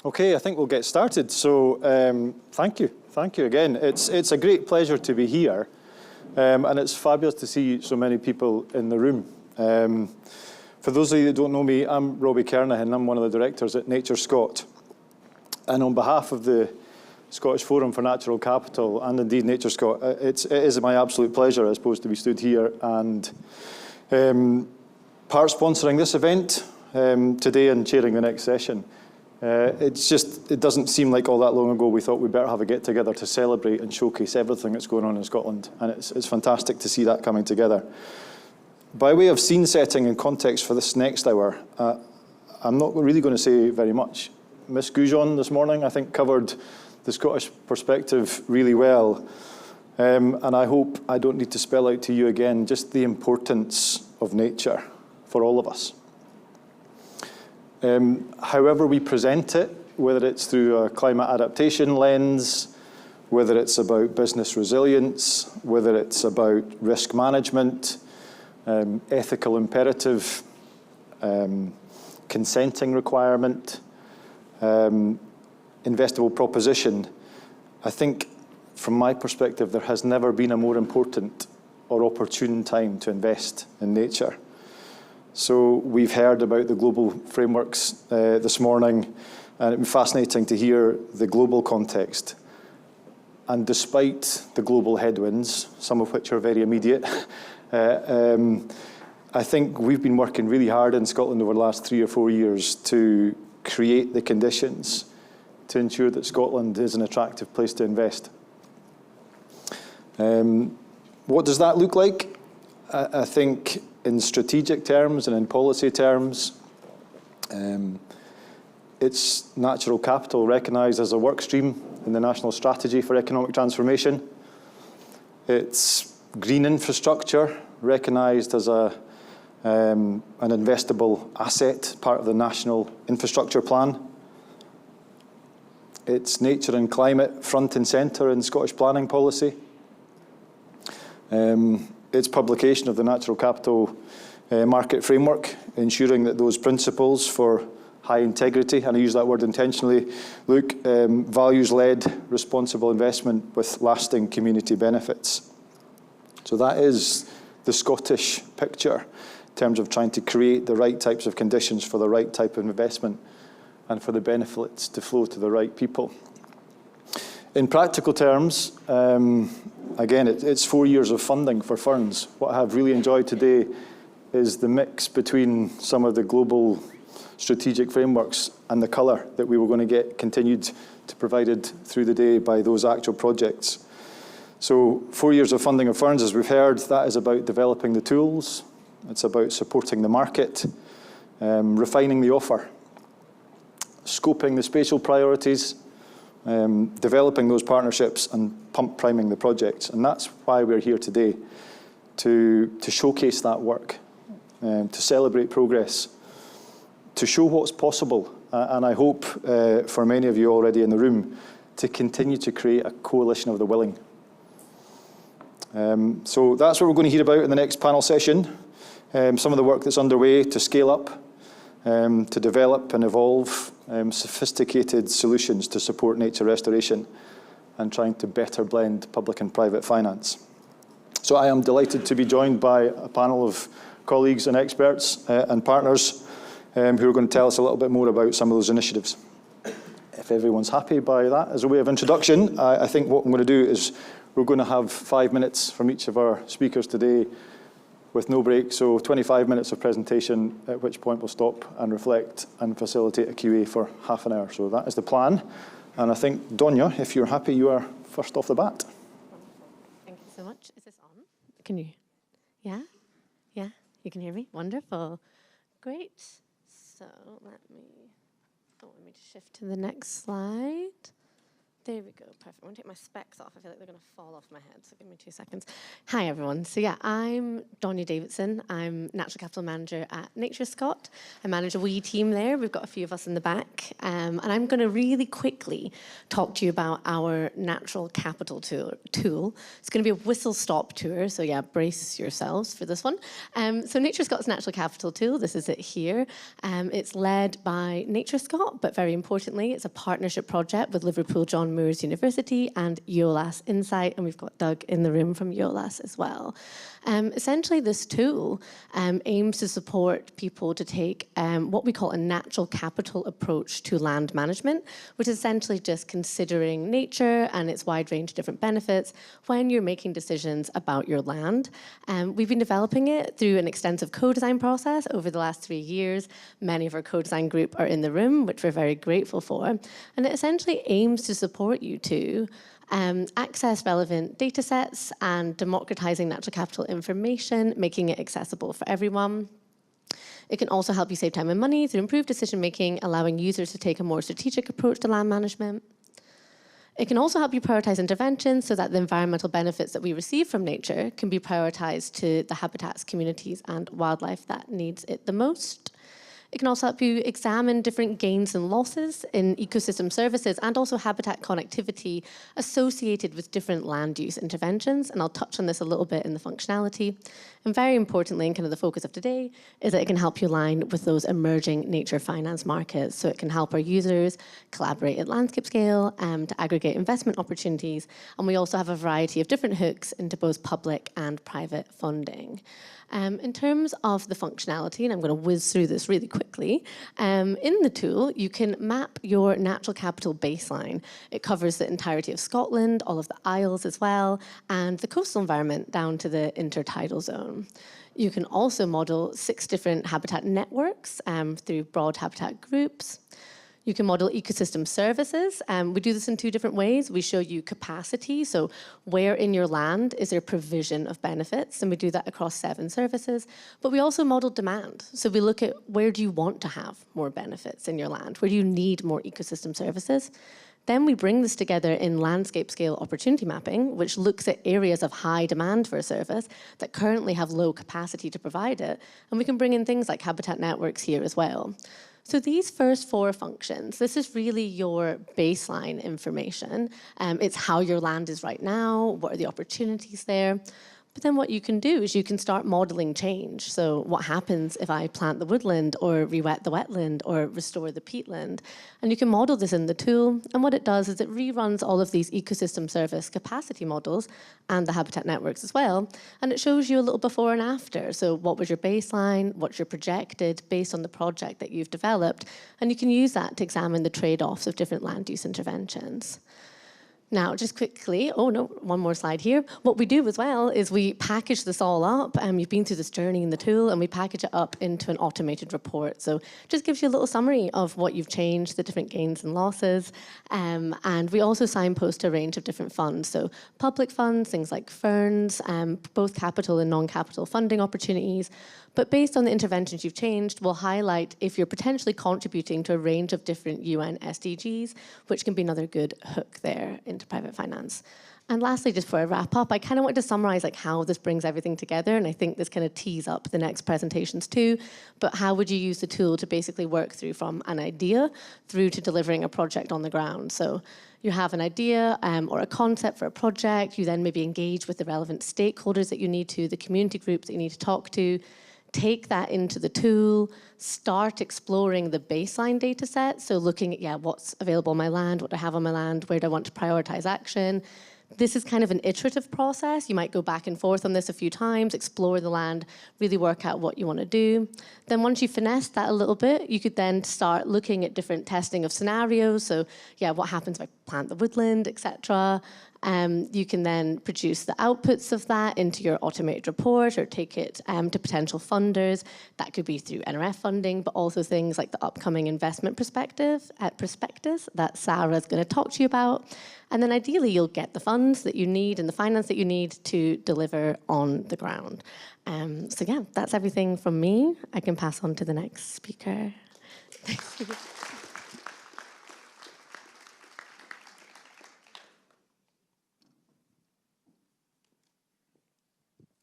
Okay, I think we'll get started. So thank you again. It's a great pleasure to be here, and it's fabulous to see so many people in the room. For those of you that don't know me, I'm Robbie Kernahan. I'm one of the directors at NatureScot, and on behalf of the Scottish Forum for Natural Capital and indeed NatureScot, it is my absolute pleasure, I suppose, to be stood here and part sponsoring this event today and chairing the next session. It doesn't seem like all that long ago we thought we'd better have a get-together to celebrate and showcase everything that's going on in Scotland, and it's fantastic to see that coming together. By way of scene setting and context for this next hour, I'm not really going to say very much. Miss Goujon this morning, I think, covered the Scottish perspective really well, and I hope I don't need to spell out to you again just the importance of nature for all of us. However we present it, whether it's through a climate adaptation lens, whether it's about business resilience, whether it's about risk management, ethical imperative, consenting requirement, investable proposition, I think from my perspective there has never been a more important or opportune time to invest in nature. So we've heard about the global frameworks this morning, and it's been fascinating to hear the global context. And despite the global headwinds, some of which are very immediate, I think we've been working really hard in Scotland over the last 3 or 4 years to create the conditions to ensure that Scotland is an attractive place to invest. What does that look like? I think in strategic terms and in policy terms, it's natural capital recognised as a work stream in the National Strategy for Economic Transformation. It's green infrastructure recognised as an investable asset, part of the National Infrastructure Plan. It's nature and climate front and centre in Scottish planning policy. It's publication of the Natural Capital Market Framework, ensuring that those principles for high integrity, and I use that word intentionally, values-led responsible investment with lasting community benefits. So that is the Scottish picture in terms of trying to create the right types of conditions for the right type of investment and for the benefits to flow to the right people. In practical terms, again, it's 4 years of funding for FIRNS. What I have really enjoyed today is the mix between some of the global strategic frameworks and the colour that we were going to get continued to provided through the day by those actual projects. So 4 years of funding of FIRNS, as we've heard, that is about developing the tools. It's about supporting the market, refining the offer, scoping the spatial priorities, developing those partnerships and pump priming the projects. And that's why we're here today, to showcase that work, to celebrate progress, to show what's possible. And I hope for many of you already in the room to continue to create a coalition of the willing. So that's what we're going to hear about in the next panel session. Some of the work that's underway to scale up, to develop and evolve sophisticated solutions to support nature restoration and trying to better blend public and private finance. So I am delighted to be joined by a panel of colleagues and experts and partners who are going to tell us a little bit more about some of those initiatives. If everyone's happy by that as a way of introduction, I think what I'm going to do is we're going to have 5 minutes from each of our speakers today with no break, so 25 minutes of presentation, at which point we'll stop and reflect and facilitate a Q&A for half an hour. So that is the plan. And I think, Donya, if you're happy, you are first off the bat. Thank you so much. Is this on? Can you? Yeah? Yeah? You can hear me? Wonderful. Great. So let me just shift to the next slide. There we go, perfect. I'm going to take my specs off. I feel like they're going to fall off my head, so give me 2 seconds. Hi, everyone. So yeah, I'm Donya Davidson. I'm Natural Capital Manager at NatureScot. I manage a wee team there. We've got a few of us in the back. And I'm going to really quickly talk to you about our Natural Capital tool. It's going to be a whistle-stop tour, so yeah, brace yourselves for this one. So NatureScot's Natural Capital tool, this is it here. It's led by NatureScot, but very importantly, it's a partnership project with Liverpool John Moores University and UOLAS Insight, and we've got Doug in the room from UOLAS as well. Essentially, this tool aims to support people to take what we call a natural capital approach to land management, which is essentially just considering nature and its wide range of different benefits when you're making decisions about your land. We've been developing it through an extensive co-design process over the last 3 years. Many of our co-design group are in the room, which we're very grateful for. And it essentially aims to support you to access relevant data sets and democratizing natural capital information, making it accessible for everyone. It can also help you save time and money through improved decision-making, allowing users to take a more strategic approach to land management. It can also help you prioritize interventions so that the environmental benefits that we receive from nature can be prioritized to the habitats, communities, and wildlife that needs it the most. It can also help you examine different gains and losses in ecosystem services and also habitat connectivity associated with different land use interventions. And I'll touch on this a little bit in the functionality. And very importantly, and kind of the focus of today, is that it can help you align with those emerging nature finance markets. So it can help our users collaborate at landscape scale to aggregate investment opportunities. And we also have a variety of different hooks into both public and private funding. In terms of the functionality, and I'm going to whiz through this really quickly, in the tool, you can map your natural capital baseline. It covers the entirety of Scotland, all of the Isles as well, and the coastal environment down to the intertidal zone. You can also model 6 different habitat networks through broad habitat groups. You can model ecosystem services. We do this in 2 different ways. We show you capacity, so where in your land is there provision of benefits, and we do that across 7 services. But we also model demand. So we look at where do you want to have more benefits in your land? Where do you need more ecosystem services? Then we bring this together in landscape scale opportunity mapping, which looks at areas of high demand for a service that currently have low capacity to provide it. And we can bring in things like habitat networks here as well. So these first 4 functions, this is really your baseline information. It's how your land is right now, what are the opportunities there. But then what you can do is you can start modeling change. So what happens if I plant the woodland or re-wet the wetland or restore the peatland? And you can model this in the tool. And what it does is it reruns all of these ecosystem service capacity models and the habitat networks as well. And it shows you a little before and after. So what was your baseline? What's your projected based on the project that you've developed? And you can use that to examine the trade-offs of different land use interventions. Now, just quickly, oh no, one more slide here. What we do as well is we package this all up. You've been through this journey in the tool, and we package it up into an automated report. So just gives you a little summary of what you've changed, the different gains and losses. And we also signpost a range of different funds. So public funds, things like FIRNS, both capital and non-capital funding opportunities. But based on the interventions you've changed, we'll highlight if you're potentially contributing to a range of different UN SDGs, which can be another good hook there into private finance. And lastly, just before I wrap up, I kind of wanted to summarize like how this brings everything together, and I think this kind of tees up the next presentations too. But how would you use the tool to basically work through from an idea through to delivering a project on the ground? So you have an idea or a concept for a project. You then maybe engage with the relevant stakeholders that you need to, the community groups that you need to talk to. Take that into the tool, start exploring the baseline data set. So looking at, what's available on my land, what do I have on my land, where do I want to prioritize action. This is kind of an iterative process. You might go back and forth on this a few times, explore the land, really work out what you want to do. Then once you finesse that a little bit, you could then start looking at different testing of scenarios. So what happens if I plant the woodland, etc. You can then produce the outputs of that into your automated report or take it to potential funders. That could be through NRF funding, but also things like the upcoming investment prospectus that Sarah's going to talk to you about. And then ideally, you'll get the funds that you need and the finance that you need to deliver on the ground. So that's everything from me. I can pass on to the next speaker. Thank you.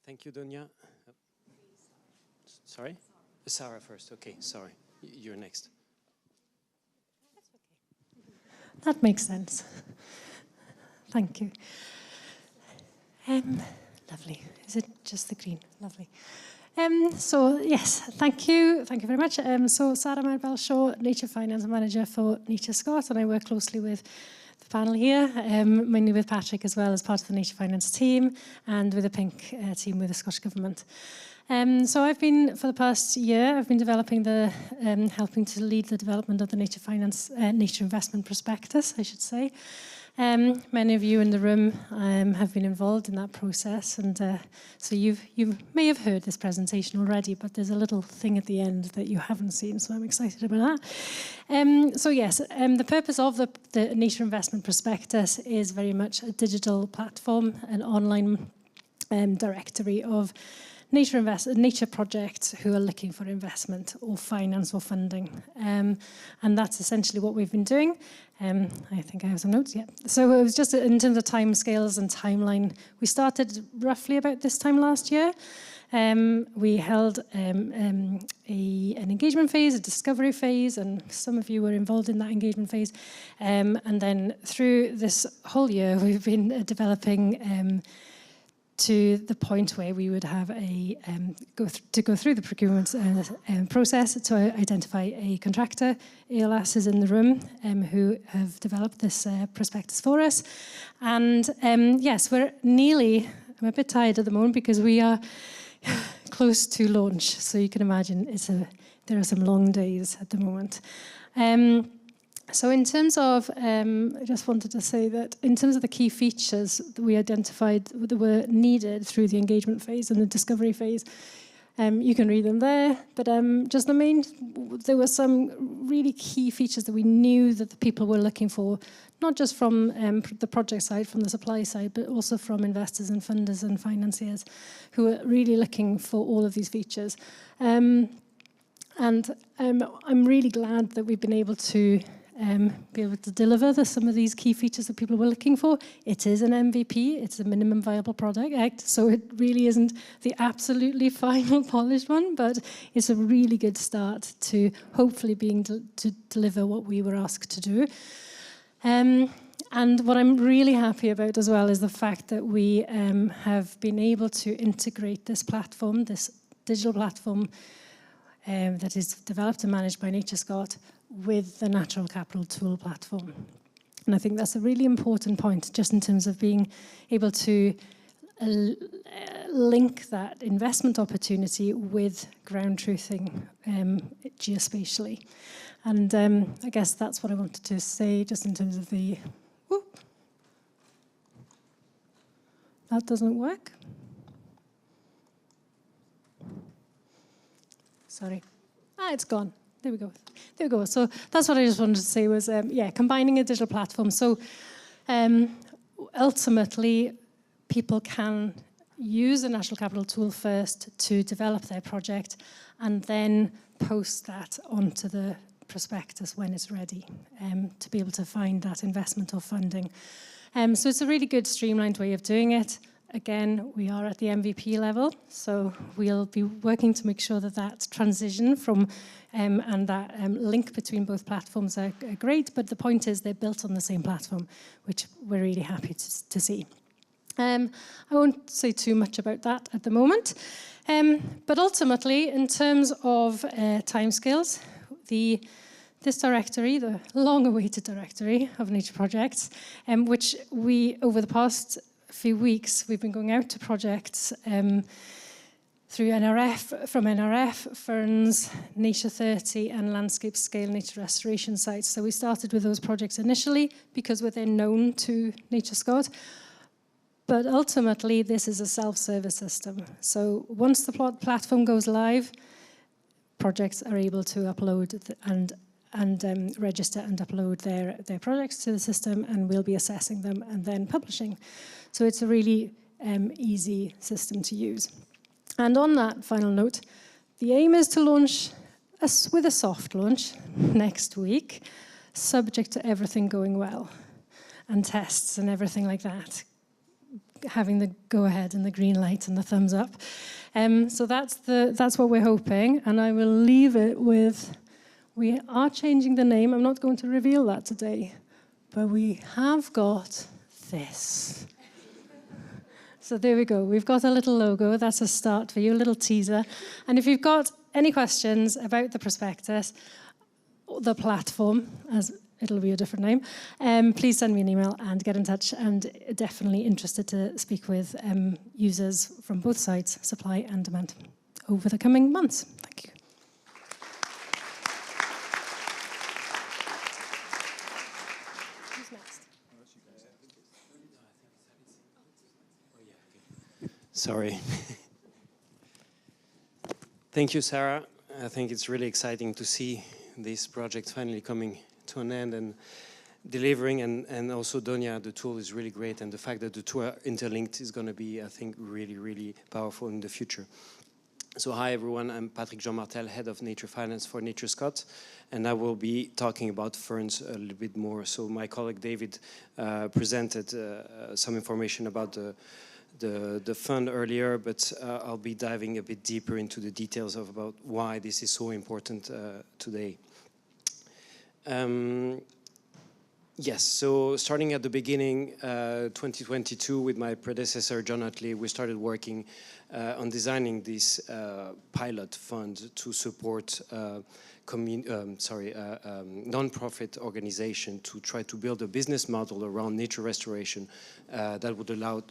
Thank you, Donia. Sorry? Sarah first. Okay, sorry. You're next. That makes sense. Thank you. Lovely. Is it just the green? Lovely. So yes, thank you. Thank you very much. So Sarah Marbell-Shaw, Nature Finance Manager for NatureScot, and I work closely with the panel here, mainly with Patrick as well as part of the Nature Finance team, and with the Pink team with the Scottish Government. So I've been, for the past year, I've been developing helping to lead the development of the Nature Finance, Nature Investment Prospectus, I should say. Many of you in the room have been involved in that process, and so you may have heard this presentation already, but there's a little thing at the end that you haven't seen, so I'm excited about that. So yes, the purpose of the Nature Investment Prospectus is very much a digital platform, an online directory of nature projects who are looking for investment or finance or funding. And that's essentially what we've been doing. I think I have some notes, yeah. So it was just in terms of timescales and timeline, we started roughly about this time last year. We held an engagement phase, a discovery phase, and some of you were involved in that engagement phase. And then through this whole year, we've been developing to the point where we would have go through the procurement process to identify a contractor. ELS is in the room, who have developed this prospectus for us. And yes, we're nearly, I'm a bit tired at the moment because we are close to launch. So you can imagine there are some long days at the moment. So in terms of, I just wanted to say that in terms of the key features that we identified that were needed through the engagement phase and the discovery phase, you can read them there, but just there were some really key features that we knew that the people were looking for, not just from the project side, from the supply side, but also from investors and funders and financiers who are really looking for all of these features. And I'm really glad that we've been able to deliver some of these key features that people were looking for. It is an MVP, it's a minimum viable product, so it really isn't the absolutely final polished one, but it's a really good start to hopefully to deliver what we were asked to do. And what I'm really happy about as well is the fact that we have been able to integrate this platform, this digital platform that is developed and managed by NatureScot, with the Natural Capital Tool platform. And I think that's a really important point, just in terms of being able to link that investment opportunity with ground truthing geospatially. And I guess that's what I wanted to say, just in terms of the... Whoop. That doesn't work. Sorry. It's gone. There we go. There we go. So that's what I just wanted to say was, combining a digital platform. So ultimately, people can use the Natural Capital Tool first to develop their project and then post that onto the prospectus when it's ready to be able to find that investment or funding. So it's a really good streamlined way of doing it. Again, we are at the MVP level, so we'll be working to make sure that that transition from and that link between both platforms are great, but the point is they're built on the same platform, which we're really happy to see. I won't say too much about that at the moment, but ultimately, in terms of timescales, this directory, the long-awaited directory of nature projects, which we, over the past few weeks, we've been going out to projects through NRF, FIRNS, Nature 30, and landscape scale nature restoration sites. So we started with those projects initially because we're then known to NatureScot. But ultimately, this is a self-service system. So once the platform goes live, projects are able to upload and register and upload their projects to the system, and we'll be assessing them and then publishing. So it's a really easy system to use. And on that final note, the aim is to launch with a soft launch next week, subject to everything going well, and tests and everything like that. having the go-ahead and the green light and the thumbs up. So that's what we're hoping, and I will leave it with, we are changing the name. I'm not going to reveal that today, but we have got this. So there we go. We've got a little logo. That's a start for you, a little teaser. And if you've got any questions about the prospectus, the platform, as it'll be a different name, please send me an email and get in touch. And definitely interested to speak with users from both sides, supply and demand, over the coming months. Thank you. Who's next? Sorry. Thank you, Sarah. I think it's really exciting to see this project finally coming to an end and delivering, and also Donia, the tool is really great, and the fact that the two are interlinked is going to be, I think, really, really powerful in the future. So hi everyone, I'm Patrick Jean Martel, Head of Nature Finance for NatureScot, and I will be talking about FIRNS a little bit more. So my colleague David presented some information about the fund earlier, but I'll be diving a bit deeper into the details of about why this is so important today. Yes, so starting at the beginning, 2022, with my predecessor, John Utley, we started working on designing this pilot fund to support non-profit organization to try to build a business model around nature restoration that would allow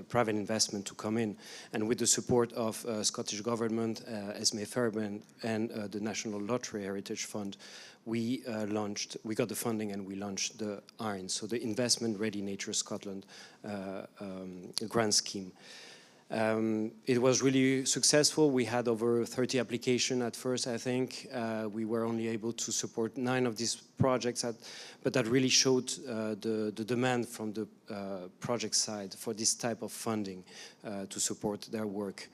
private investment to come in. And with the support of Scottish Government, Esme Fairbairn, and the National Lottery Heritage Fund, we got the funding and we launched the IRNS, so the Investment Ready Nature Scotland grant scheme. It was really successful. We had over 30 applications at first, I think. We were only able to support 9 of these projects, but that really showed the demand from the project side for this type of funding to support their work.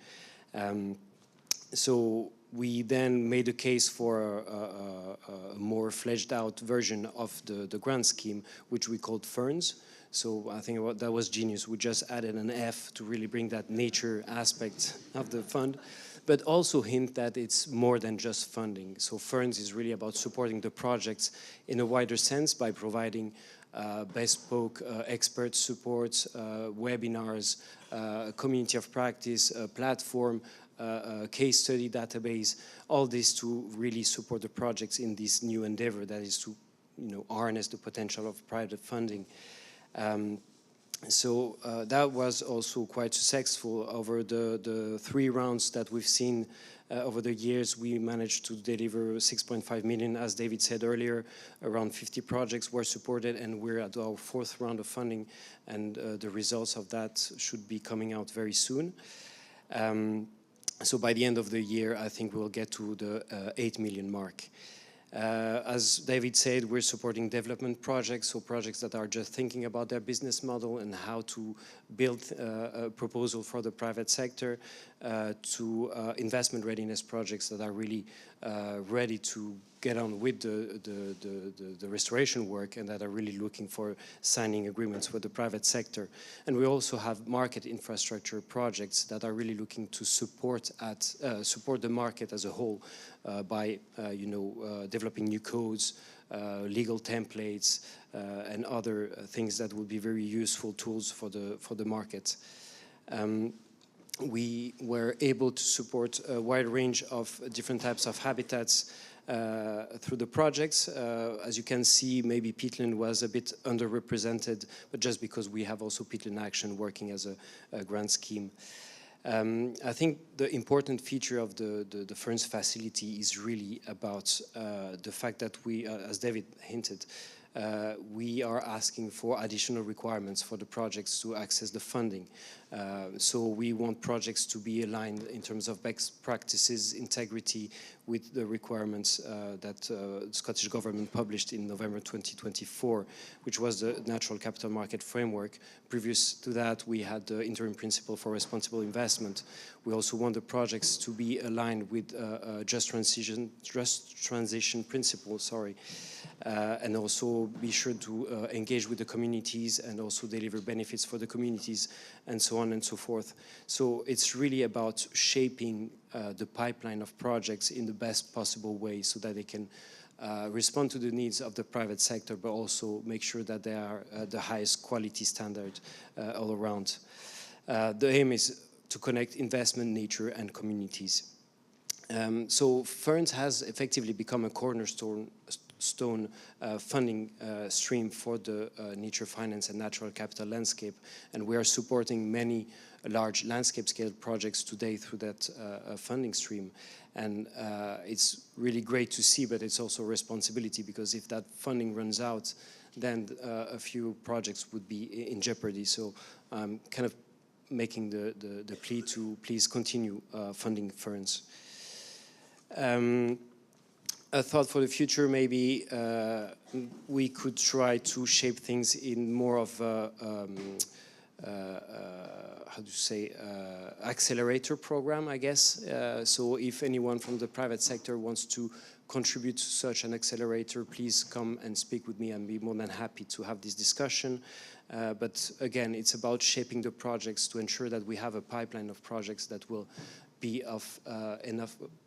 So we then made a case for a more fleshed out version of the grant scheme, which we called FIRNS. So I think that was genius. We just added an F to really bring that nature aspect of the fund, but also hint that it's more than just funding. So FIRNS is really about supporting the projects in a wider sense by providing bespoke expert support, webinars, community of practice, a platform, a case study database, all this to really support the projects in this new endeavor that is to, harness the potential of private funding. So that was also quite successful. Over the 3 rounds that we've seen over the years, we managed to deliver 6.5 million. As David said earlier, around 50 projects were supported, and we're at our 4th round of funding, and the results of that should be coming out very soon. So by the end of the year, I think we'll get to the 8 million mark. As David said, we're supporting development projects, so projects that are just thinking about their business model and how to build a proposal for the private sector, to investment readiness projects that are really ready to get on with the restoration work and that are really looking for signing agreements with the private sector. And we also have market infrastructure projects that are really looking to support the market as a whole by developing new codes, legal templates, and other things that would be very useful tools for the market. We were able to support a wide range of different types of habitats through the projects. As you can see, maybe peatland was a bit underrepresented, but just because we have also Peatland Action working as a grant scheme. I think the important feature of the FIRNS facility is really about the fact that we, as David hinted, we are asking for additional requirements for the projects to access the funding. So we want projects to be aligned in terms of best practices, integrity with the requirements that the Scottish Government published in November 2024, which was the Natural Capital Market Framework. Previous to that, we had the Interim Principle for Responsible Investment. We also want the projects to be aligned with just transition principle, and also be sure to engage with the communities and also deliver benefits for the communities and so on and so forth. So it's really about shaping the pipeline of projects in the best possible way so that they can respond to the needs of the private sector, but also make sure that they are the highest quality standard all around. The aim is to connect investment, nature, and communities. So FIRNS has effectively become a cornerstone funding stream for the nature finance and natural capital landscape, and we are supporting many large landscape scale projects today through that funding stream. And it's really great to see, but it's also a responsibility, because if that funding runs out, then a few projects would be in jeopardy. So I'm kind of making the plea to please continue funding FIRNS. A thought for the future, maybe we could try to shape things in more of a, accelerator program, I guess. So if anyone from the private sector wants to contribute to such an accelerator, please come and speak with me. I'd be more than happy to have this discussion. But again, it's about shaping the projects to ensure that we have a pipeline of projects that will be of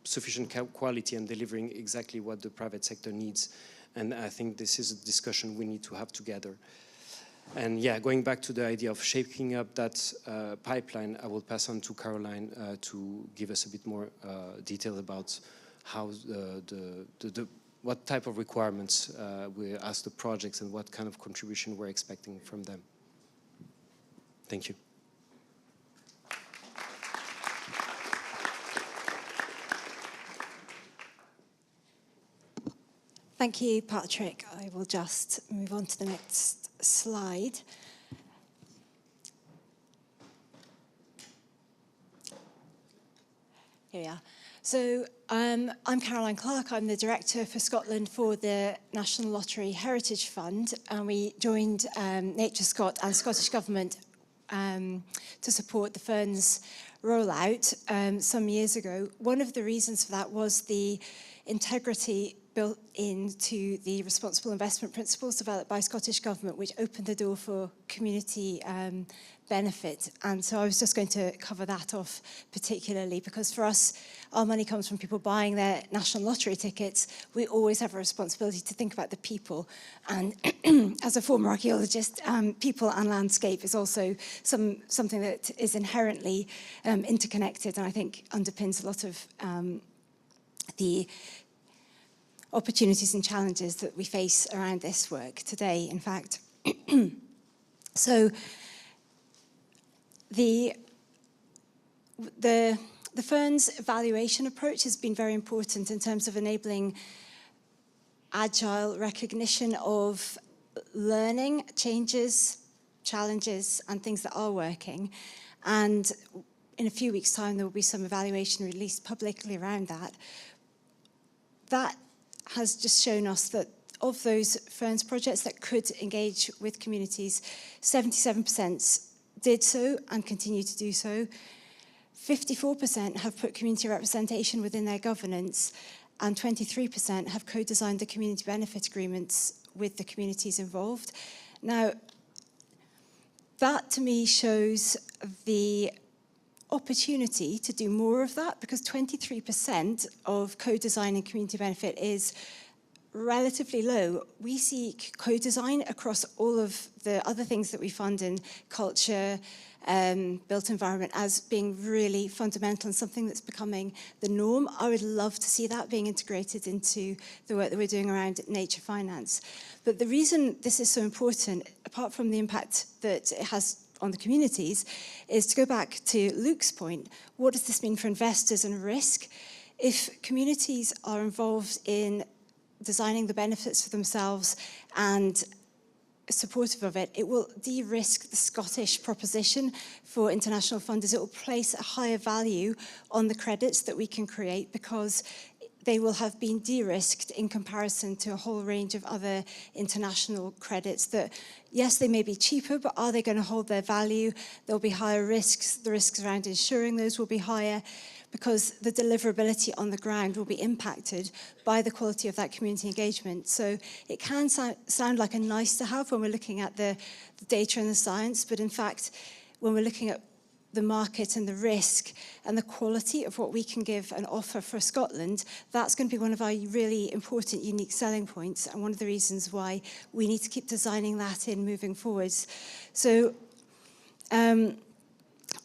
sufficient quality and delivering exactly what the private sector needs. And I think this is a discussion we need to have together. And yeah, going back to the idea of shaping up that pipeline, I will pass on to Caroline to give us a bit more detail about how what type of requirements we ask the projects and what kind of contribution we're expecting from them. Thank you. Thank you, Patrick. I will just move on to the next slide. Here we are. So I'm Caroline Clark. I'm the Director for Scotland for the National Lottery Heritage Fund, and we joined NatureScot and Scottish Government to support the FIRNS rollout some years ago. One of the reasons for that was the integrity built into the responsible investment principles developed by Scottish Government, which opened the door for community benefit. And so I was just going to cover that off particularly, because for us, our money comes from people buying their national lottery tickets. We always have a responsibility to think about the people. And as a former archaeologist, people and landscape is also something that is inherently interconnected, and I think underpins a lot of the opportunities and challenges that we face around this work today, in fact. So the FIRNS evaluation approach has been very important in terms of enabling agile recognition of learning, changes, challenges, and things that are working. And in a few weeks' time, there will be some evaluation released publicly around that. That has just shown us that of those FIRNS projects that could engage with communities, 77% did so and continue to do so. 54% have put community representation within their governance, and 23% have co-designed the community benefit agreements with the communities involved. Now, that to me shows the opportunity to do more of that, because 23% of co-design and community benefit is relatively low. We see co-design across all of the other things that we fund in culture, built environment, as being really fundamental and something that's becoming the norm. I would love to see that being integrated into the work that we're doing around nature finance. But the reason this is so important, apart from the impact that it has on the communities, is to go back to Luke's point. What does this mean for investors and risk? If communities are involved in designing the benefits for themselves and supportive of it. It will de-risk the Scottish proposition for international funders. It will place a higher value on the credits that we can create because they will have been de-risked in comparison to a whole range of other international credits that, yes, they may be cheaper, but are they going to hold their value? There'll be higher risks. The risks around insuring those will be higher because the deliverability on the ground will be impacted by the quality of that community engagement. So it can sound like a nice to have when we're looking at the data and the science, but in fact, when we're looking at the market and the risk and the quality of what we can give and offer for Scotland, that's going to be one of our really important, unique selling points and one of the reasons why we need to keep designing that in moving forwards. So,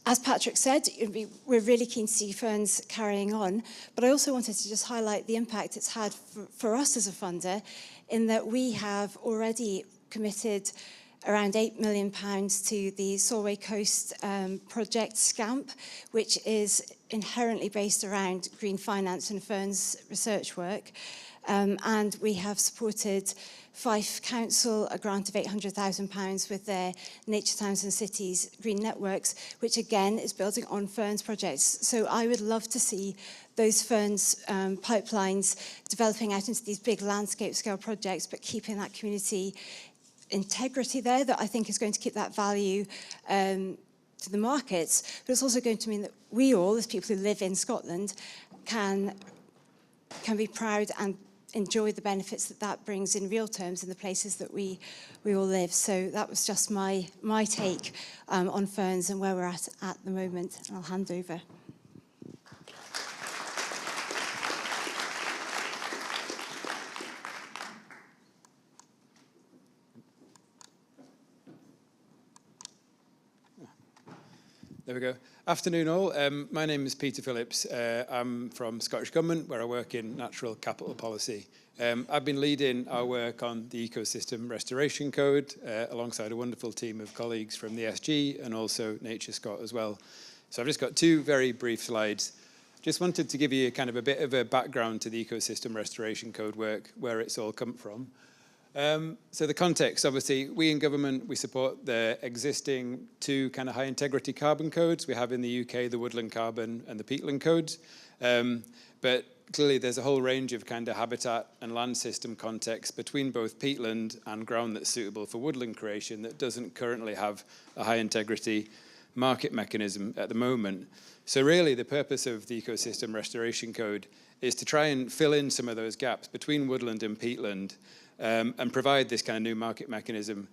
as Patrick said, we're really keen to see FIRNS carrying on, but I also wanted to just highlight the impact it's had for us as a funder in that we have already committed around £8 million to the Solway Coast project SCAMP, which is inherently based around green finance and FIRNS research work. And we have supported Fife Council, a grant of £800,000 with their Nature Towns and Cities Green Networks, which again is building on FIRNS projects. So I would love to see those FIRNS pipelines developing out into these big landscape scale projects, but keeping that community integrity there that I think is going to keep that value to the markets, but it's also going to mean that we all, as people who live in Scotland, can be proud and enjoy the benefits that that brings in real terms in the places that we all live. So that was just my take on FIRNS and where we're at the moment. And I'll hand over. There we go. Afternoon all. My name is Peter Phillips. I'm from Scottish Government, where I work in natural capital policy. I've been leading our work on the Ecosystem Restoration Code alongside a wonderful team of colleagues from the SG and also NatureScot as well. So I've just got two very brief slides. Just wanted to give you kind of a bit of a background to the Ecosystem Restoration Code work, where it's all come from. So the context, obviously, we in government, we support the existing two kind of high integrity carbon codes. We have in the UK the woodland carbon and the peatland codes. But clearly there's a whole range of kind of habitat and land system contexts between both peatland and ground that's suitable for woodland creation that doesn't currently have a high integrity market mechanism at the moment. So really the purpose of the Ecosystem Restoration Code is to try and fill in some of those gaps between woodland and peatland and provide this kind of new market mechanism.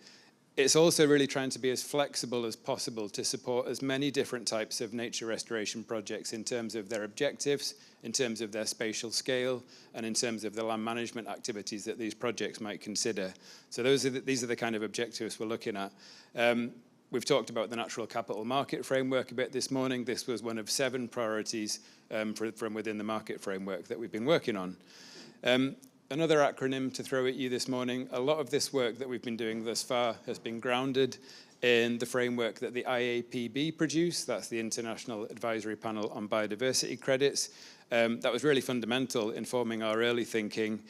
It's also really trying to be as flexible as possible to support as many different types of nature restoration projects in terms of their objectives, in terms of their spatial scale, and in terms of the land management activities that these projects might consider. So these are the kind of objectives we're looking at. We've talked about the natural capital market framework a bit this morning. This was one of 7 priorities from within the market framework that we've been working on. Another acronym to throw at you this morning, a lot of this work that we've been doing thus far has been grounded in the framework that the IAPB produced. That's the International Advisory Panel on Biodiversity Credits. That was really fundamental in forming our early thinking.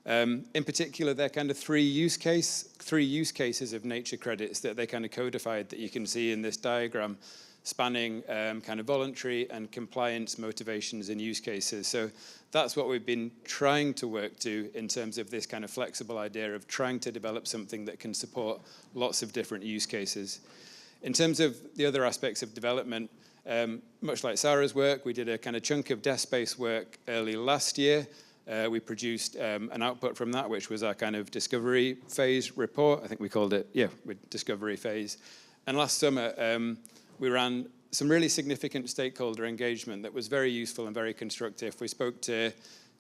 In particular, there are kind of three use cases of nature credits that they kind of codified that you can see in this diagram, spanning kind of voluntary and compliance motivations and use cases. So that's what we've been trying to work to in terms of this kind of flexible idea of trying to develop something that can support lots of different use cases. In terms of the other aspects of development, much like Sarah's work, we did a kind of chunk of desk space work early last year. We produced an output from that, which was our kind of discovery phase report. I think we called it, discovery phase. And last summer, we ran some really significant stakeholder engagement that was very useful and very constructive. We spoke to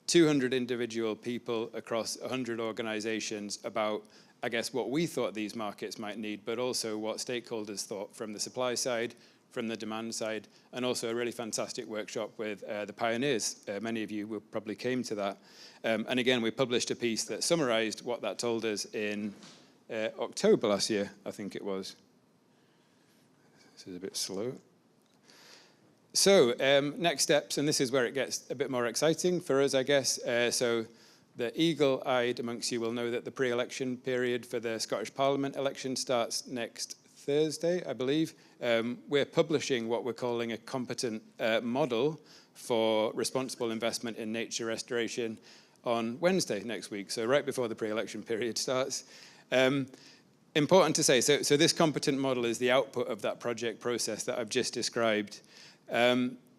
200 individual people across 100 organizations about, I guess, what we thought these markets might need, but also what stakeholders thought from the supply side, from the demand side, and also a really fantastic workshop with the pioneers. Many of you will probably came to that. And again, we published a piece that summarized what that told us in October last year, I think it was. This is a bit slow. So next steps, and this is where it gets a bit more exciting for us, I guess. So The eagle-eyed amongst you will know that the pre-election period for the Scottish Parliament election starts next Thursday, I believe. We're publishing what we're calling a competent model for responsible investment in nature restoration on Wednesday next week, so right before the pre-election period starts. Important to say, so this competent model is the output of that project process that I've just described.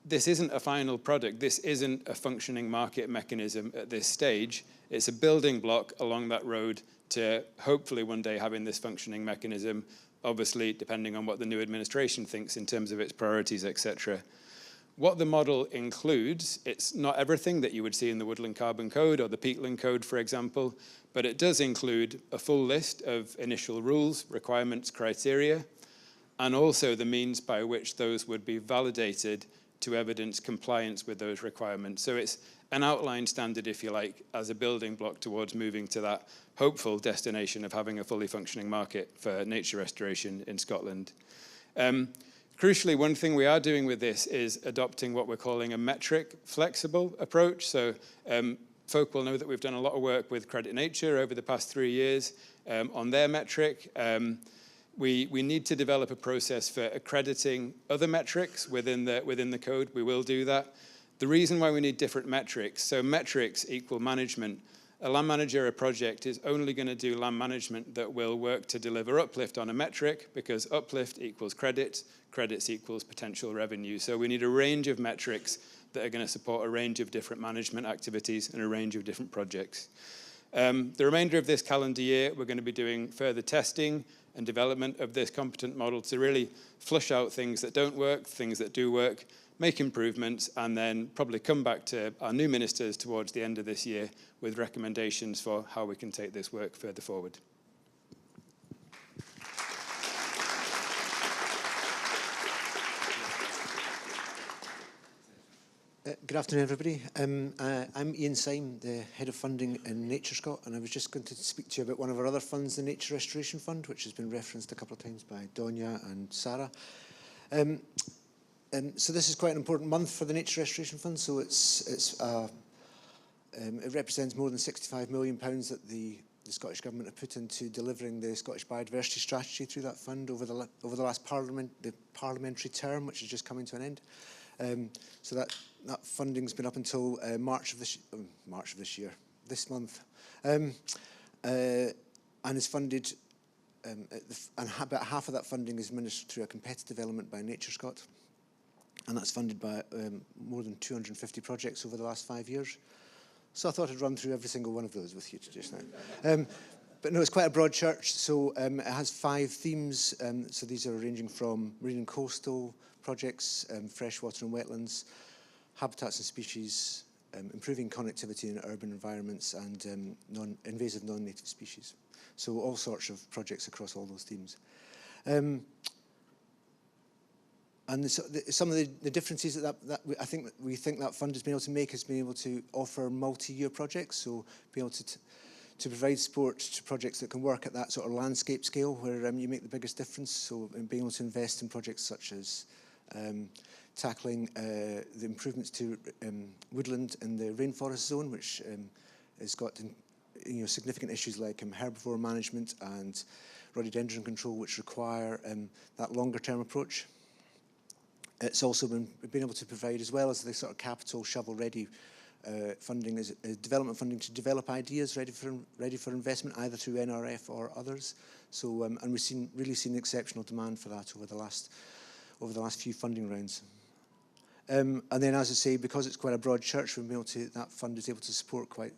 This isn't a final product. This isn't a functioning market mechanism at this stage. It's a building block along that road to hopefully one day having this functioning mechanism, obviously depending on what the new administration thinks in terms of its priorities, etc. What the model includes, it's not everything that you would see in the Woodland Carbon Code or the Peatland Code, for example, but it does include a full list of initial rules, requirements, criteria, and also the means by which those would be validated to evidence compliance with those requirements. So it's an outline standard, if you like, as a building block towards moving to that hopeful destination of having a fully functioning market for nature restoration in Scotland. Crucially, one thing we are doing with this is adopting what we're calling a metric flexible approach. So folk will know that we've done a lot of work with Credit Nature over the past 3 years on their metric. We need to develop a process for accrediting other metrics within the code. We will do that. The reason why we need different metrics, so metrics equal management. A land manager, a project, is only going to do land management that will work to deliver uplift on a metric, because uplift equals credit, credits equals potential revenue. So we need a range of metrics that are going to support a range of different management activities and a range of different projects. The remainder of this calendar year, we're going to be doing further testing and development of this competent model to really flush out things that don't work, things that do work, make improvements, and then probably come back to our new ministers towards the end of this year with recommendations for how we can take this work further forward. Good afternoon, everybody. I'm Ian Syme, the Head of Funding in NatureScot, and I was just going to speak to you about one of our other funds, the Nature Restoration Fund, which has been referenced a couple of times by Donia and Sarah. So this is quite an important month for the Nature Restoration Fund. So it represents more than £65 million that the Scottish Government have put into delivering the Scottish biodiversity strategy through that fund over the last parliamentary term, which is just coming to an end. So that funding's been up until March of this year, this month, and is funded. And about half of that funding is administered through a competitive element by NatureScot, and that's funded by more than 250 projects over the last 5 years. So I thought I'd run through every single one of those with you just now. But no, it's quite a broad church, so it has 5 themes. So these are ranging from marine and coastal projects, freshwater and wetlands, habitats and species, improving connectivity in urban environments, and invasive non-native species. So all sorts of projects across all those themes. And some of the differences that we think that fund has been able to make is being able to offer multi-year projects, so be able to provide support to projects that can work at that sort of landscape scale where you make the biggest difference. So being able to invest in projects such as tackling the improvements to woodland in the rainforest zone, which has got significant issues like herbivore management and rhododendron control, which require that longer-term approach. It's also been able to provide, as well as the sort of capital shovel-ready funding, is development funding to develop ideas ready for investment, either through NRF or others. So and we've really seen exceptional demand for that over the last few funding rounds. And then, as I say, because it's quite a broad church, that fund is able to support quite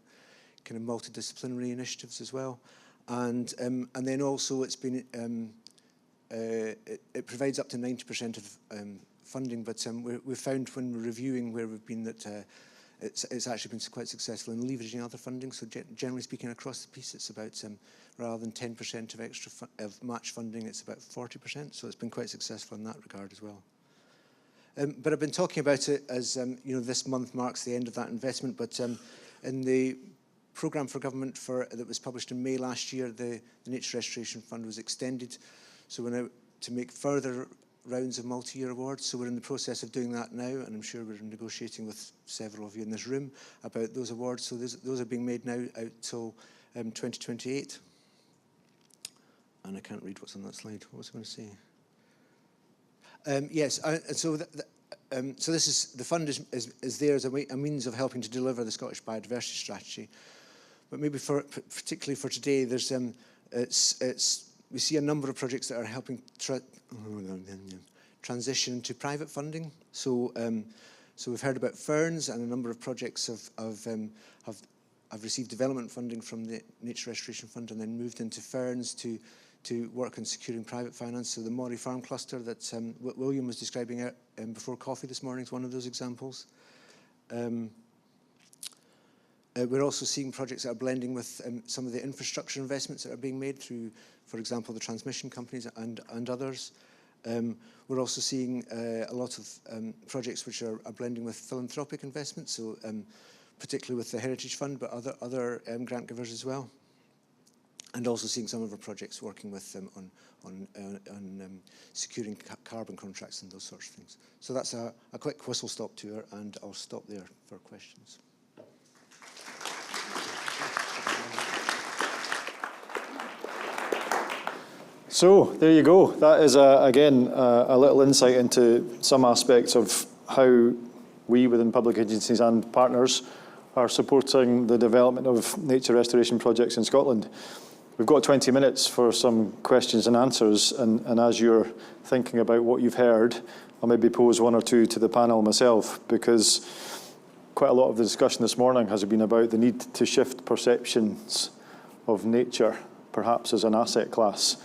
kind of multidisciplinary initiatives as well. And then also it's been it provides up to 90% of funding, but we've found when we're reviewing where we've been that it's actually been quite successful in leveraging other funding. So generally speaking, across the piece, it's about rather than 10% of extra of match funding, it's about 40%. So it's been quite successful in that regard as well. But I've been talking about it as this month marks the end of that investment. But in the programme for government that was published in May last year, the Nature Restoration Fund was extended. So we're now to make further rounds of multi-year awards. So we're in the process of doing that now, and I'm sure we're negotiating with several of you in this room about those awards. So those are being made now out till 2028. And I can't read what's on that slide. What was I going to say? Yes, so this is the fund is there as a means of helping to deliver the Scottish biodiversity strategy. But maybe particularly for today, there's we see a number of projects that are helping transition to private funding. So so we've heard about FIRNS, and a number of projects have received development funding from the Nature Restoration Fund and then moved into FIRNS to work on securing private finance. So the Moray Farm cluster that William was describing before coffee this morning is one of those examples. We're also seeing projects that are blending with some of the infrastructure investments that are being made through, for example, the transmission companies and others. We're also seeing a lot of projects which are blending with philanthropic investments, so particularly with the Heritage Fund, but other grant givers as well. And also seeing some of our projects working with them on securing carbon contracts and those sorts of things. So that's a quick whistle-stop tour, and I'll stop there for questions. So there you go. That is, again, a little insight into some aspects of how we within public agencies and partners are supporting the development of nature restoration projects in Scotland. We've got 20 minutes for some questions and answers, and as you're thinking about what you've heard, I'll maybe pose one or two to the panel myself, because quite a lot of the discussion this morning has been about the need to shift perceptions of nature, perhaps as an asset class.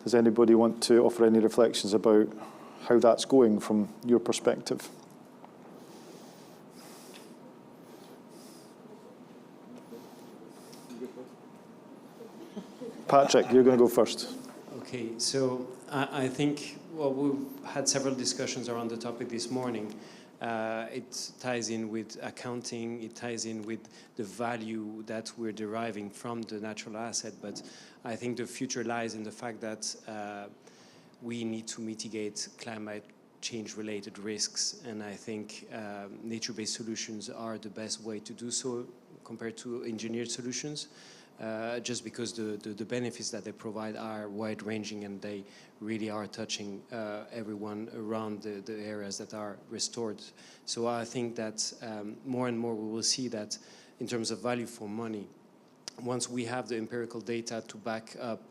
Does anybody want to offer any reflections about how that's going from your perspective? Patrick, you're going to go first. Okay, so I think, well, we've had several discussions around the topic this morning. It ties in with accounting, it ties in with the value that we're deriving from the natural asset, but I think the future lies in the fact that we need to mitigate climate change-related risks, and I think nature-based solutions are the best way to do so compared to engineered solutions. Just because the benefits that they provide are wide-ranging, and they really are touching everyone around the areas that are restored. So I think that more and more we will see that in terms of value for money, once we have the empirical data to back up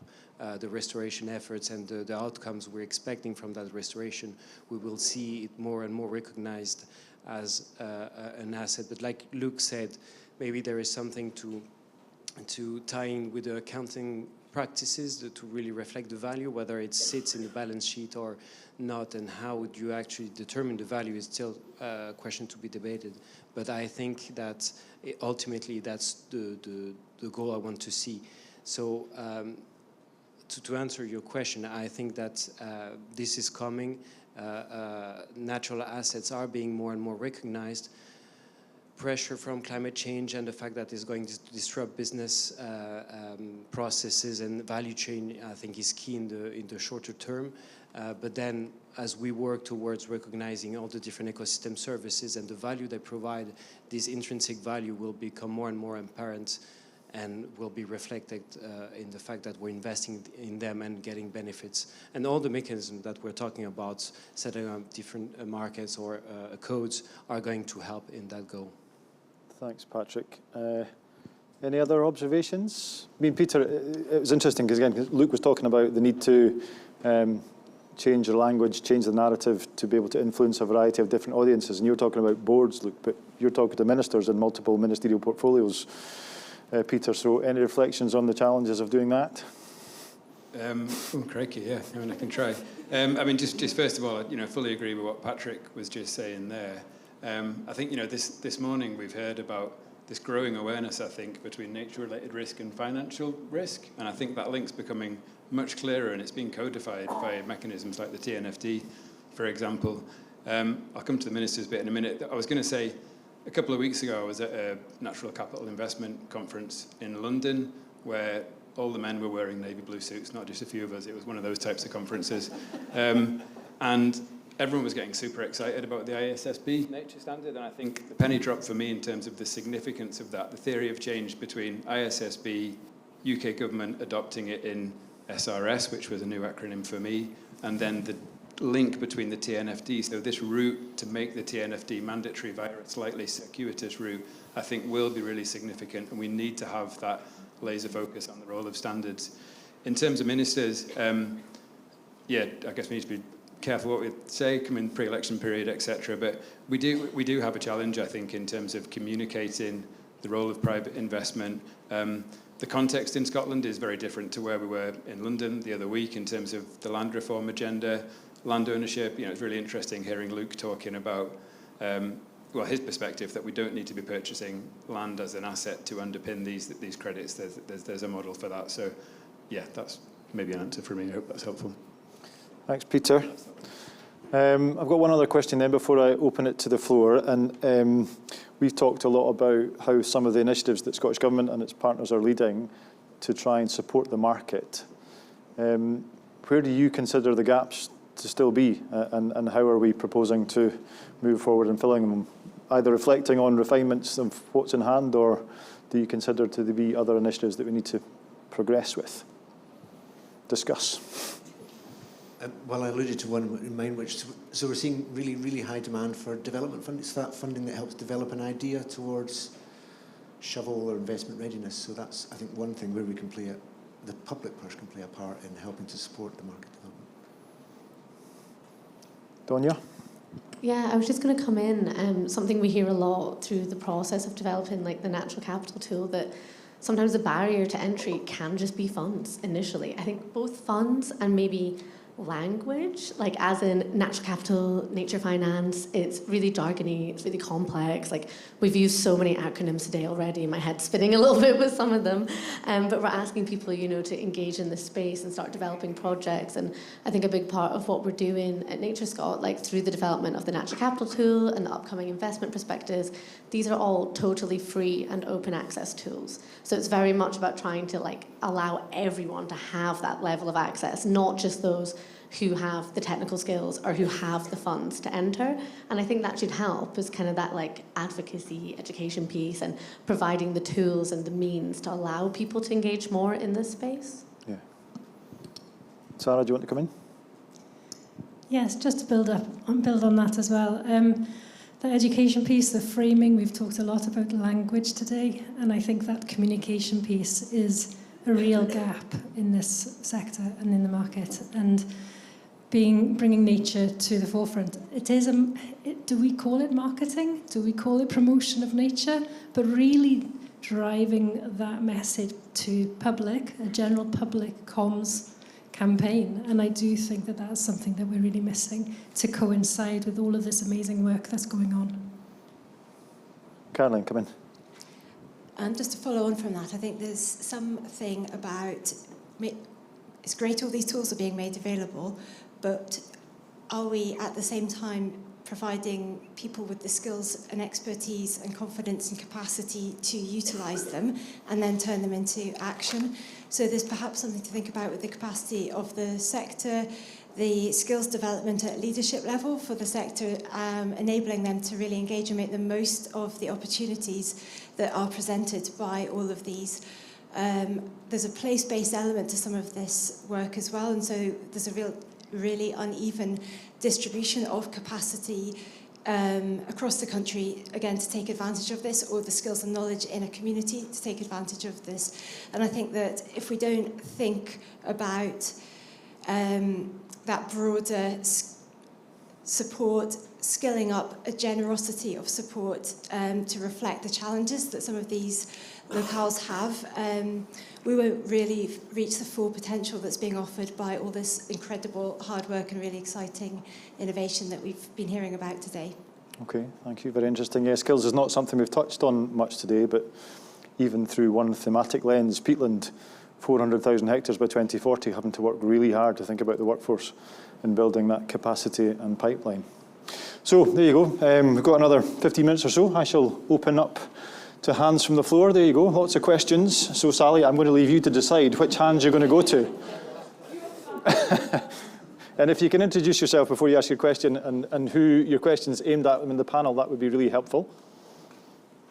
the restoration efforts and the outcomes we're expecting from that restoration, we will see it more and more recognized as an asset. But like Luke said, maybe there is something to tie in with the accounting practices to really reflect the value, whether it sits in the balance sheet or not, and how would you actually determine the value is still a question to be debated. But I think that ultimately that's the goal I want to see. So to answer your question, I think that this is coming. Natural assets are being more and more recognized. Pressure from climate change and the fact that it's going to disrupt business processes and value chain, I think, is key in the shorter term. But then, as we work towards recognizing all the different ecosystem services and the value they provide, this intrinsic value will become more and more apparent and will be reflected in the fact that we're investing in them and getting benefits. And all the mechanisms that we're talking about, setting up different markets or codes, are going to help in that goal. Thanks, Patrick. Any other observations? I mean, Peter, it was interesting because, again, Luke was talking about the need to change the language, change the narrative to be able to influence a variety of different audiences. And you're talking about boards, Luke, but you're talking to ministers in multiple ministerial portfolios, Peter. So any reflections on the challenges of doing that? Oh, crikey, yeah. I mean, I can try. I mean, just first of all, fully agree with what Patrick was just saying there. I think, this morning we've heard about this growing awareness, I think, between nature-related risk and financial risk. And I think that link's becoming much clearer, and it's being codified by mechanisms like the TNFD, for example. I'll come to the minister's bit in a minute. I was going to say, a couple of weeks ago, I was at a natural capital investment conference in London, where all the men were wearing navy blue suits, not just a few of us. It was one of those types of conferences. And everyone was getting super excited about the ISSB nature standard, and I think the penny dropped for me in terms of the significance of that, the theory of change between ISSB, UK government adopting it in SRS, which was a new acronym for me, and then the link between the TNFD. So this route to make the TNFD mandatory via a slightly circuitous route, I think will be really significant, and we need to have that laser focus on the role of standards. In terms of ministers, yeah, I guess we need to be careful what we say, come in pre-election period, etc. But we do have a challenge, I think, in terms of communicating the role of private investment. The context in Scotland is very different to where we were in London the other week in terms of the land reform agenda, land ownership. You know, it's really interesting hearing Luke talking about well, his perspective that we don't need to be purchasing land as an asset to underpin these credits. There's a model for that. So, yeah, that's maybe an answer for me. I hope that's helpful. Thanks, Peter. I've got one other question then before I open it to the floor. And we've talked a lot about how some of the initiatives that Scottish Government and its partners are leading to try and support the market. Where do you consider the gaps to still be, and how are we proposing to move forward in filling them? Either reflecting on refinements of what's in hand, or do you consider to be other initiatives that we need to progress with? Discuss. Well, I alluded to one in mind, so we're seeing really, really high demand for development funding. It's that funding that helps develop an idea towards shovel or investment readiness. So that's, I think, one thing where we can play the public purse can play a part in helping to support the market development. Donia? Yeah, I was just going to come in. Something we hear a lot through the process of developing like the natural capital tool, that sometimes the barrier to entry can just be funds initially. I think both funds and maybe language, like as in natural capital, nature finance, it's really jargony, it's really complex. Like we've used so many acronyms today already, my head's spinning a little bit with some of them. But we're asking people, you know, to engage in this space and start developing projects. And I think a big part of what we're doing at NatureScot, like through the development of the natural capital tool and the upcoming investment prospectus, these are all totally free and open access tools. So it's very much about trying to like allow everyone to have that level of access, not just those who have the technical skills or who have the funds to enter. And I think that should help, is kind of that like advocacy, education piece, and providing the tools and the means to allow people to engage more in this space. Yeah. Sarah, do you want to come in? Yes, just to build on that as well. The education piece, the framing, we've talked a lot about language today, and I think that communication piece is a real gap in this sector and in the market, and bringing nature to the forefront. It is, do we call it marketing? Do we call it promotion of nature? But really driving that message to public, a general public comms campaign. And I do think that that's something that we're really missing to coincide with all of this amazing work that's going on. Caroline, come in. And just to follow on from that, I think there's something about, it's great all these tools are being made available, but are we at the same time providing people with the skills and expertise and confidence and capacity to utilise them and then turn them into action? So there's perhaps something to think about with the capacity of the sector, the skills development at leadership level for the sector, enabling them to really engage and make the most of the opportunities that are presented by all of these. There's a place-based element to some of this work as well, and so there's a really uneven distribution of capacity across the country, again, to take advantage of this, or the skills and knowledge in a community to take advantage of this. And I think that if we don't think about that broader support, skilling up, a generosity of support to reflect the challenges that some of these locales have, we won't really reach the full potential that's being offered by all this incredible hard work and really exciting innovation that we've been hearing about today. Okay, thank you. Very interesting. Yeah, skills is not something we've touched on much today, but even through one thematic lens, peatland, 400,000 hectares by 2040, having to work really hard to think about the workforce and building that capacity and pipeline. So there you go. We've got another 15 minutes or so. I shall open up to hands from the floor. There you go. Lots of questions. So Sally, I'm going to leave you to decide which hands you're going to go to. And if you can introduce yourself before you ask your question and who your question is aimed at in the panel, that would be really helpful.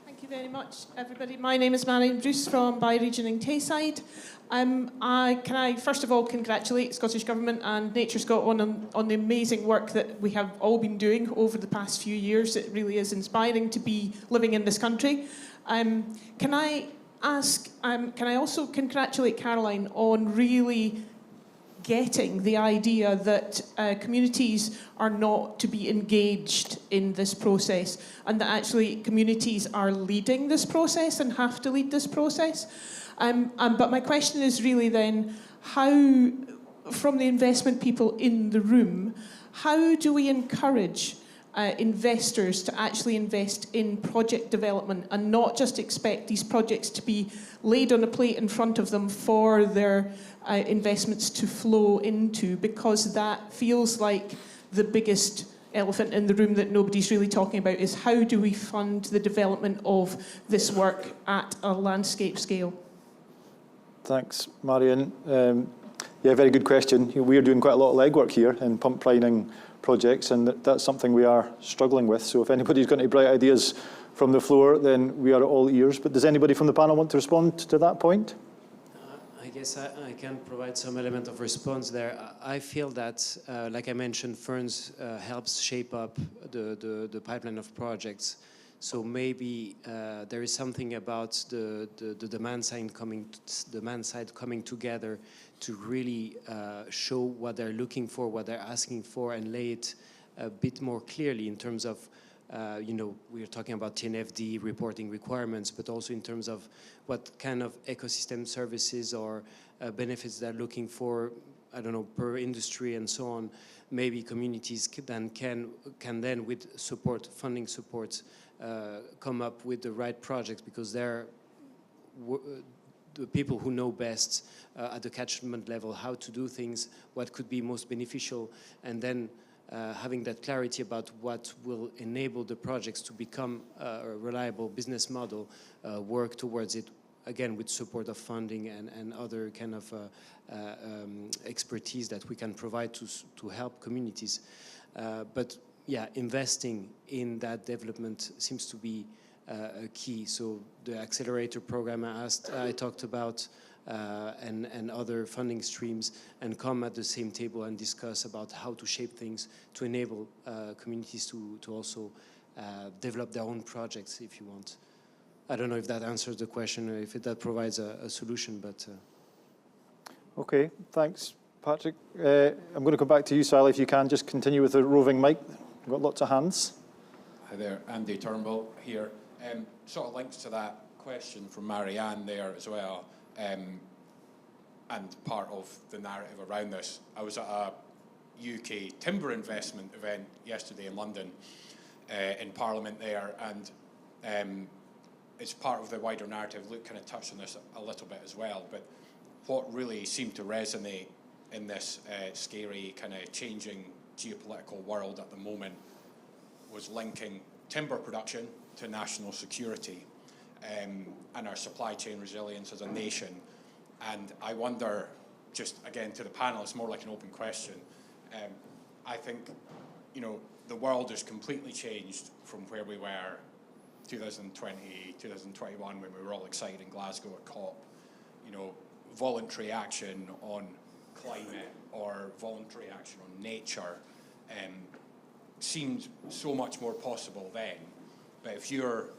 Thank you very much, everybody. My name is Marion Bruce from Bioregion in Tayside. Can I first of all congratulate Scottish Government and NatureScot on the amazing work that we have all been doing over the past few years. It really is inspiring to be living in this country. Can I also congratulate Caroline on really getting the idea that communities are not to be engaged in this process, and that actually communities are leading this process and have to lead this process. But my question is really then, how, from the investment people in the room, how do we encourage investors to actually invest in project development and not just expect these projects to be laid on a plate in front of them for their investments to flow into, because that feels like the biggest elephant in the room that nobody's really talking about, is how do we fund the development of this work at a landscape scale? Thanks, Marion. Yeah, very good question. We are doing quite a lot of legwork here in pump priming projects, and that's something we are struggling with. So if anybody's got any bright ideas from the floor, then we are all ears. But does anybody from the panel want to respond to that point? I guess I can provide some element of response there. I feel that, like I mentioned, FIRNS helps shape up the pipeline of projects. So maybe there is something about the demand side coming together to really show what they're looking for, what they're asking for, and lay it a bit more clearly in terms of, we're talking about TNFD reporting requirements, but also in terms of what kind of ecosystem services or benefits they're looking for, I don't know, per industry and so on. Maybe communities can then, with support, funding support, come up with the right projects, because they're the people who know best at the catchment level how to do things, what could be most beneficial, and then having that clarity about what will enable the projects to become a reliable business model, work towards it, again, with support of funding and other kind of expertise that we can provide to help communities. But yeah, investing in that development seems to be a key. So the accelerator program I talked about, and other funding streams, and come at the same table and discuss about how to shape things to enable communities to also develop their own projects, if you want. I don't know if that answers the question, or if that provides a solution, but... Okay, thanks, Patrick. I'm going to come back to you, Sally, if you can just continue with the roving mic. We've got lots of hands. Hi there, Andy Turnbull here. Sort of links to that question from Marianne there as well, and part of the narrative around this. I was at a UK timber investment event yesterday in London, in Parliament there, and it's part of the wider narrative. Luke kind of touched on this a little bit as well, but what really seemed to resonate in this scary kind of changing geopolitical world at the moment was linking timber production to national security, and our supply chain resilience as a nation. And I wonder, just again to the panel, it's more like an open question. I think, the world has completely changed from where we were 2020, 2021, when we were all excited in Glasgow at COP. Voluntary action on climate or voluntary action on nature seemed so much more possible then. But if you're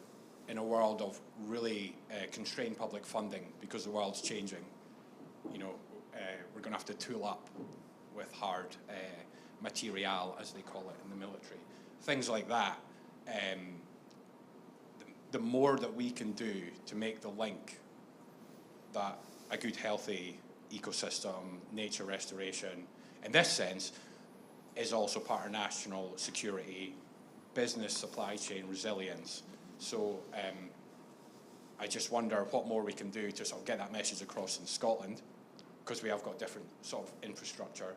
in a world of really constrained public funding because the world's changing, we're going to have to tool up with hard material, as they call it in the military. Things like that. The more that we can do to make the link that a good, healthy ecosystem, nature restoration, in this sense, is also part of national security, business supply chain resilience. So I just wonder what more we can do to sort of get that message across in Scotland, because we have got different sort of infrastructure,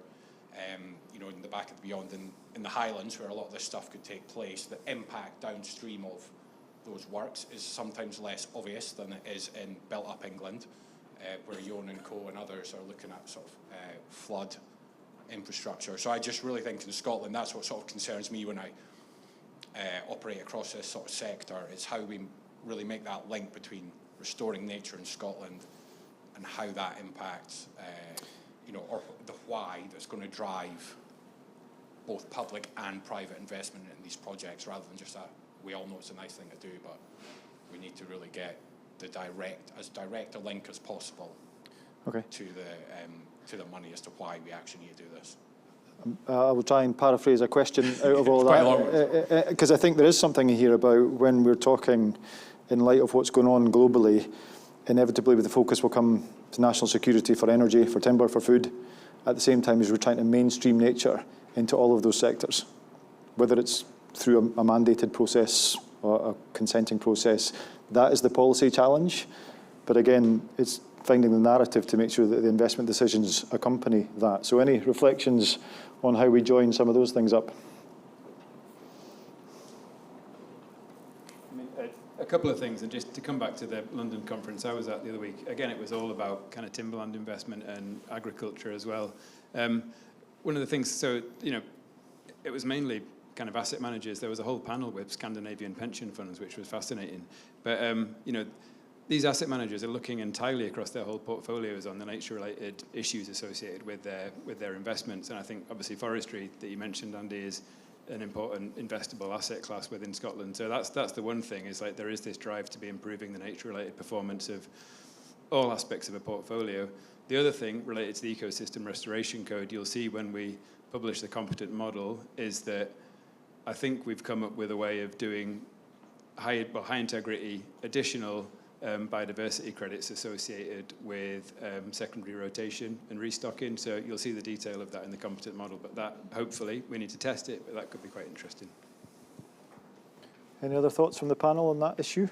in the back and beyond, in the Highlands, where a lot of this stuff could take place. The impact downstream of those works is sometimes less obvious than it is in built-up England, where Yon and Co and others are looking at sort of flood infrastructure. So I just really think in Scotland, that's what sort of concerns me when I operate across this sort of sector, is how we really make that link between restoring nature in Scotland and how that impacts, or the why that's going to drive both public and private investment in these projects, rather than just that we all know it's a nice thing to do, but we need to really get as direct a link as possible to the money as to why we actually need to do this. I will try and paraphrase a question out of all that, because I think there is something here about when we're talking in light of what's going on globally, inevitably with the focus will come to national security for energy, for timber, for food, at the same time as we're trying to mainstream nature into all of those sectors, whether it's through a mandated process or a consenting process. That is the policy challenge. But again, it's finding the narrative to make sure that the investment decisions accompany that. So any reflections on how we join some of those things up? A couple of things, and just to come back to the London conference I was at the other week, again, it was all about kind of timberland investment and agriculture as well. One of the things, it was mainly kind of asset managers. There was a whole panel with Scandinavian pension funds, which was fascinating. But, these asset managers are looking entirely across their whole portfolios on the nature-related issues associated with their investments. And I think, obviously, forestry that you mentioned, Andy, is an important investable asset class within Scotland. So that's the one thing, is like there is this drive to be improving the nature-related performance of all aspects of a portfolio. The other thing related to the Ecosystem Restoration Code, you'll see when we publish the competent model, is that I think we've come up with a way of doing high integrity additional biodiversity credits associated with secondary rotation and restocking. So you'll see the detail of that in the competent model, but that, hopefully, we need to test it, but that could be quite interesting. Any other thoughts from the panel on that issue?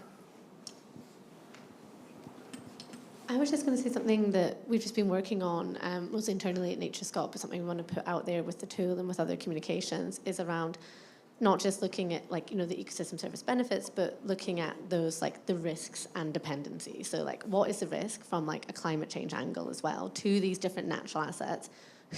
I was just going to say something that we've just been working on, mostly internally at NatureScot, but something we want to put out there with the tool and with other communications, is around not just looking at the ecosystem service benefits, but looking at those the risks and dependencies. So what is the risk from a climate change angle as well to these different natural assets?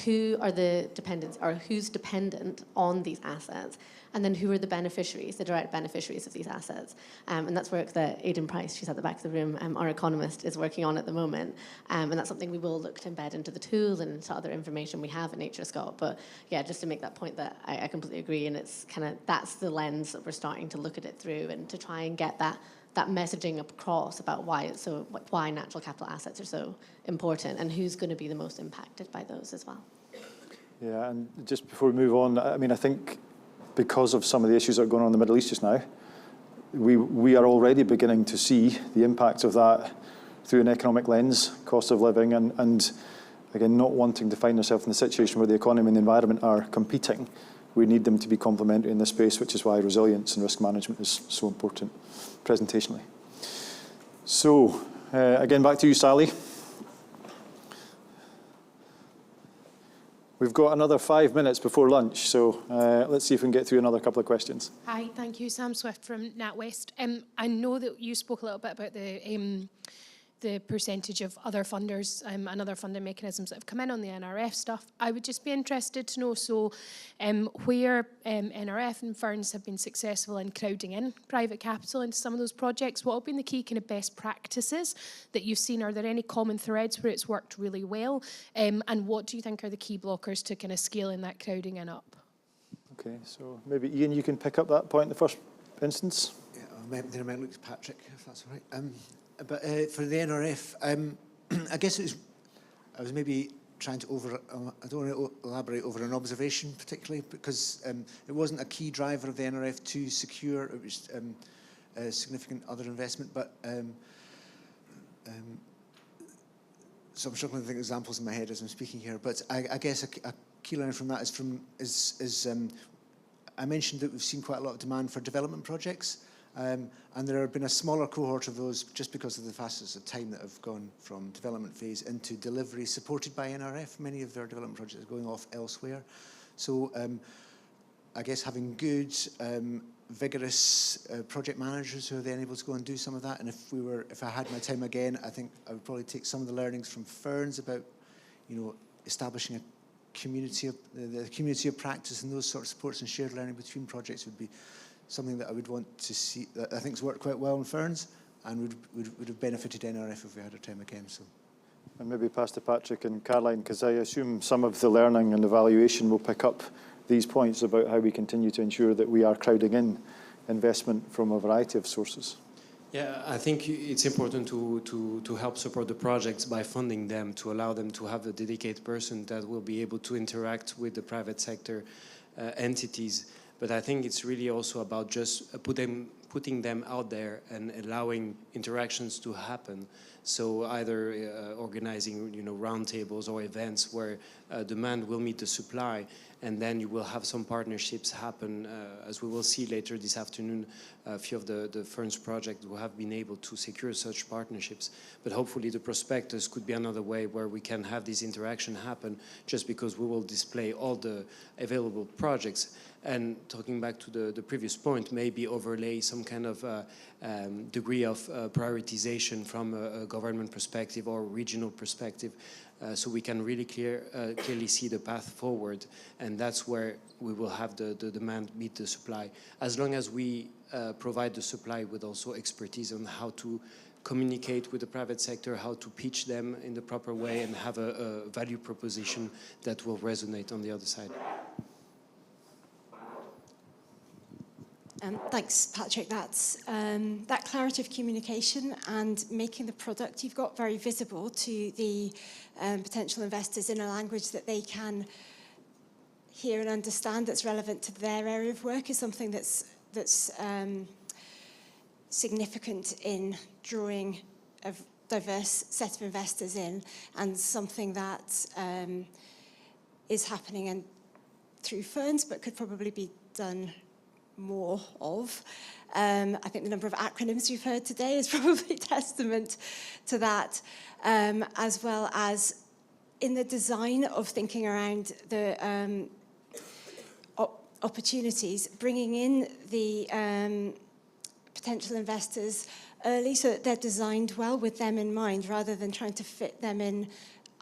Who are the dependents, or who's dependent on these assets? And then who are the beneficiaries, the direct beneficiaries of these assets? And that's work that Aidan Price, she's at the back of the room, our economist, is working on at the moment. And that's something we will look to embed into the tool and into other information we have at NatureScot. But yeah, just to make that point that I completely agree, and it's that's the lens that we're starting to look at it through, and to try and get that messaging across about why natural capital assets are so important and who's going to be the most impacted by those as well. Yeah, and just before we move on, I think because of some of the issues that are going on in the Middle East just now, we are already beginning to see the impacts of that through an economic lens, cost of living, and again, not wanting to find ourselves in a situation where the economy and the environment are competing. We need them to be complementary in this space, which is why resilience and risk management is so important presentationally. So, again, back to you, Sally. We've got another 5 minutes before lunch, so let's see if we can get through another couple of questions. Hi, thank you. Sam Swift from NatWest. I know that you spoke a little bit about the percentage of other funders and other funding mechanisms that have come in on the NRF stuff. I would just be interested to know, where NRF and FIRNS have been successful in crowding in private capital into some of those projects, what have been the key kind of best practices that you've seen? Are there any common threads where it's worked really well? And what do you think are the key blockers to kind of scaling that crowding in up? Okay, so maybe Ian, you can pick up that point in the first instance. Yeah, then I might look to Patrick, if that's all right. But for the NRF, I guess I was maybe trying to I don't want to elaborate over an observation particularly, because it wasn't a key driver of the NRF to secure it was significant other investment, but so I'm struggling to think of examples in my head as I'm speaking here. But I guess a key learning from that is I mentioned that we've seen quite a lot of demand for development projects. And there have been a smaller cohort of those just because of the fastest of time that have gone from development phase into delivery supported by NRF. Many of their development projects are going off elsewhere. So I guess having good, vigorous project managers who are then able to go and do some of that. And if I had my time again, I think I would probably take some of the learnings from FIRNS about, establishing the community of practice and those sort of supports and shared learning between projects would be something that I would want to see, that I think has worked quite well in FIRNS and would have benefited NRF if we had our time again. So. And maybe pass to Patrick and Caroline, because I assume some of the learning and evaluation will pick up these points about how we continue to ensure that we are crowding in investment from a variety of sources. Yeah, I think it's important to help support the projects by funding them, to allow them to have a dedicated person that will be able to interact with the private sector entities. But I think it's really also about just putting them out there and allowing interactions to happen. So either organizing, roundtables or events where demand will meet the supply, and then you will have some partnerships happen, as we will see later this afternoon. A few of the FIRNS projects will have been able to secure such partnerships. But hopefully the prospectus could be another way where we can have this interaction happen, just because we will display all the available projects. And talking back to the previous point, maybe overlay some kind of degree of prioritization from a government perspective or regional perspective, so we can really clearly see the path forward. And that's where we will have the demand meet the supply, as long as we provide the supply with also expertise on how to communicate with the private sector, how to pitch them in the proper way, and have a value proposition that will resonate on the other side. Thanks, Patrick. That's that clarity of communication and making the product you've got very visible to the potential investors in a language that they can hear and understand, that's relevant to their area of work, is something that's significant in drawing a diverse set of investors in, and something that is happening and through FIRNS, but could probably be done more of. I think the number of acronyms you've heard today is probably testament to that, as well as in the design of thinking around the opportunities, bringing in the potential investors early so that they're designed well with them in mind, rather than trying to fit them in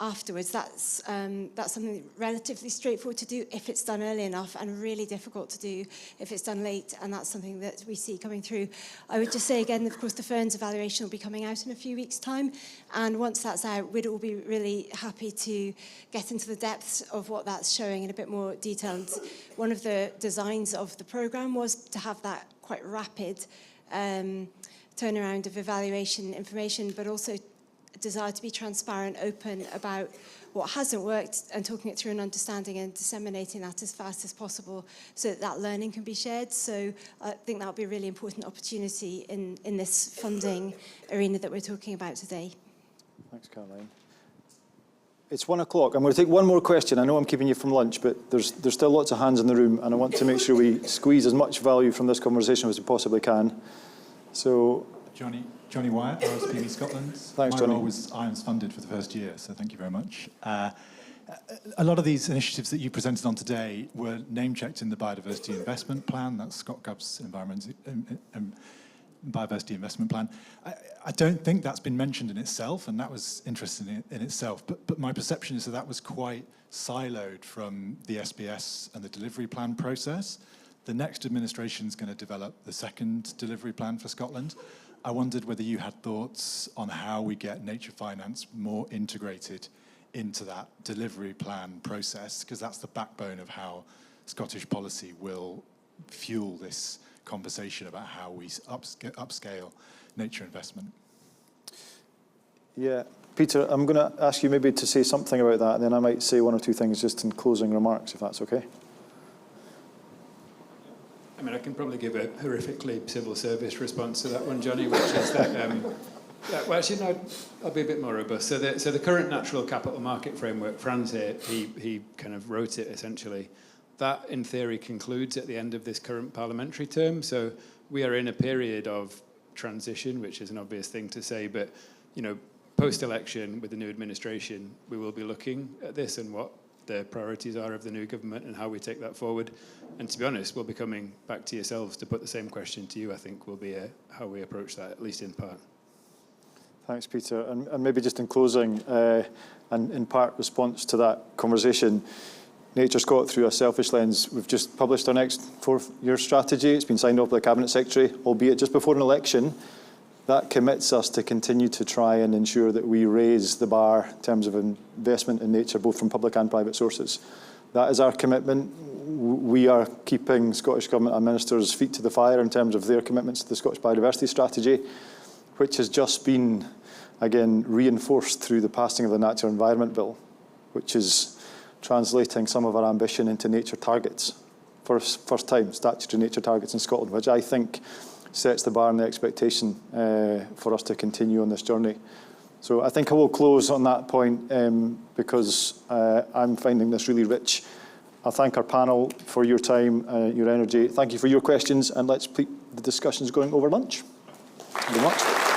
afterwards. That's something relatively straightforward to do if it's done early enough, and really difficult to do if it's done late, and that's something that we see coming through. I would just say again, of course, the FIRNS evaluation will be coming out in a few weeks' time, and once that's out, we'd all be really happy to get into the depths of what that's showing in a bit more detail. And one of the designs of the programme was to have that quite rapid turnaround of evaluation information, but also desire to be transparent, open about what hasn't worked, and talking it through and understanding and disseminating that as fast as possible so that that learning can be shared. So I think that will be a really important opportunity in this funding arena that we're talking about today. Thanks, Caroline. It's 1 o'clock. I'm going to take one more question. I know I'm keeping you from lunch, but there's still lots of hands in the room, and I want to make sure we squeeze as much value from this conversation as we possibly can. So, Johnny Wyatt, RSPB Scotland. Thanks, Johnny. My role was IAMS funded for the first year, so thank you very much. A lot of these initiatives that you presented on today were name-checked in the Biodiversity Investment Plan. That's ScotGov's Biodiversity Investment Plan. I don't think that's been mentioned in itself, and that was interesting in itself, but my perception is that was quite siloed from the SBS and the delivery plan process. The next administration is going to develop the second delivery plan for Scotland. I wondered whether you had thoughts on how we get nature finance more integrated into that delivery plan process, because that's the backbone of how Scottish policy will fuel this conversation about how we upscale nature investment. Yeah, Peter, I'm going to ask you maybe to say something about that, and then I might say one or two things just in closing remarks, if that's okay. I mean, I can probably give a horrifically civil service response to that one, Johnny, which is that, well, actually, no, I'll be a bit more robust. So the current natural capital market framework, Franz here, he kind of wrote it essentially. That, in theory, concludes at the end of this current parliamentary term. So we are in a period of transition, which is an obvious thing to say, but, post-election with the new administration, we will be looking at this and what the priorities are of the new government and how we take that forward. And to be honest, we'll be coming back to yourselves to put the same question to you, I think, will be how we approach that, at least in part. Thanks, Peter. And maybe just in closing, and in part response to that conversation, NatureScot, through a selfish lens, we've just published our next 4-year strategy. It's been signed off by the Cabinet Secretary, albeit just before an election. That commits us to continue to try and ensure that we raise the bar in terms of investment in nature, both from public and private sources. That is our commitment. We are keeping Scottish Government and Ministers' feet to the fire in terms of their commitments to the Scottish Biodiversity Strategy, which has just been, again, reinforced through the passing of the Nature Environment Bill, which is translating some of our ambition into nature targets. First time, statutory nature targets in Scotland, which I think sets the bar and the expectation for us to continue on this journey. So I think I will close on that point because I'm finding this really rich. I thank our panel for your time, your energy. Thank you for your questions, and let's keep the discussions going over lunch. Thank you very much.